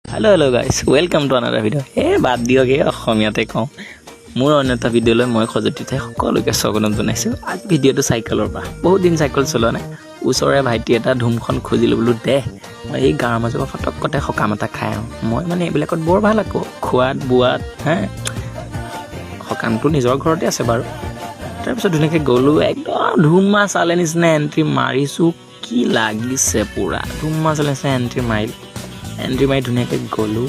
Hello guys, welcome to another video. বাদ দিয়ক অসমীয়াতে কওঁ মোৰ অন্য এটা ভিডিঅ'লৈ মই খজতি থাই সকলোকে স্বাগতম জনাইছোঁ। আজি ভিডিঅ'টো চাইকেলৰ পৰা বহুত দিন চাইকেল চলোৱা নাই। ওচৰৰে ভাইটি এটা ধুমখন খুজিলোঁ বোলো দে মই এই গাঁৱৰ মাজৰ পৰা ফটকতে সকাম এটা খাই আহোঁ। মই মানে এইবিলাকত বৰ ভাল আকৌ খোৱাত বোৱাত সকামটো নিজৰ ঘৰতে আছে বাৰু। তাৰপিছত ধুনীয়াকৈ গ'লোঁ একদম ধুমা চালে নিচিনা এণ্ট্ৰি মাৰিছোঁ। কি লাগিছে পুৰা ধুমা চালে নিচিনা এণ্ট্ৰি মাৰি ধুনীয়াকৈ গ'লোঁ।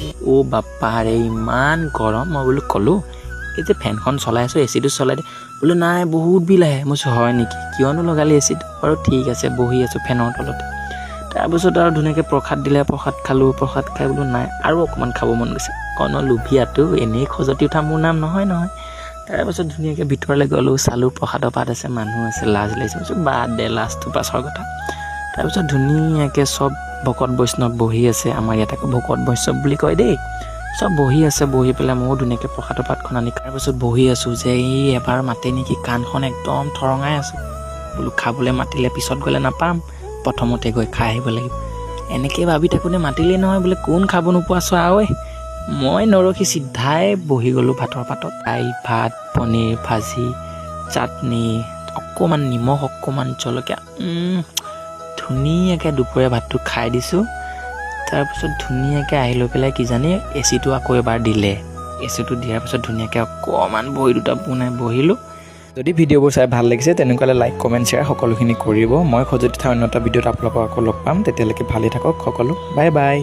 বাপ্পাৰে ইমান গৰম। মই বোলো ক'লোঁ এই যে ফেনখন চলাই আছোঁ এচিটো চলাই দে বোলো নাই বহুত বিল আহে। মই হয় নেকি কিয়নো লগালি এচিটো বাৰু ঠিক আছে বহি আছোঁ ফেনৰ তলতে। তাৰপিছত আৰু ধুনীয়াকৈ প্ৰসাদ দিলে প্ৰসাদ খালোঁ। প্ৰসাদ খাই বোলো নাই আৰু অকণমান খাব মন গৈছে। কণো লোভিয়াটো এনেই খজতি উঠা মোৰ নাম নহয়। তাৰপিছত ধুনীয়াকৈ ভিতৰলৈ গ'লোঁ চালোঁ প্ৰসাদৰ পাত আছে মানুহ আছে লাজ লাগিছে বাদ দে লাজটো পাছৰ কথা। তাৰপিছত ধুনীয়াকৈ চব ভকত বৈষ্ণৱ বহি আছে। আমাৰ ইয়াত আকৌ ভকত বৈষ্ণৱ বুলি কয় দেই। চব বহি আছে বহি পেলাই ময়ো ধুনীয়াকৈ প্ৰসাদৰ পাতখন আনি তাৰপিছত বহি আছোঁ যে এই এবাৰ মাতে নেকি কাণখন একদম থৰঙাই আছোঁ। বোলো খাবলৈ মাতিলে পিছত গ'লে নাপাম প্ৰথমতে গৈ খাই আহিব লাগিব। এনেকৈ ভাবি থাকোঁতে মাতিলেই নহয় বোলে কোন খাব নোপোৱা চোৱা ঐ। মই নৰখি চিধাই বহি গ'লোঁ ভাতৰ পাতত। দাইল ভাত পনীৰ ভাজি চাটনি অকণমান নিমখ অকণমান জলকীয়া ধুনীয়াকৈ দুপৰীয়া ভাতটো খাই দিছোঁ। তাৰপিছত ধুনীয়াকৈ আহি লৈ পেলাই কিজানি এচিটো আকৌ এবাৰ দিলে। এচিটো দিয়াৰ পিছত ধুনীয়াকৈ অকণমান বহি দুটা পোনাই বহিলোঁ। যদি ভিডিঅ'বোৰ চাই ভাল লাগিছে তেনেকুৱালে লাইক কমেণ্ট শ্বেয়াৰ সকলোখিনি কৰিব। মই খজতি থাই অন্য এটা ভিডিঅ'ত আপোনালোকক আকৌ লগ পাম। তেতিয়ালৈকে ভালেই থাকক সকলো। Bye bye.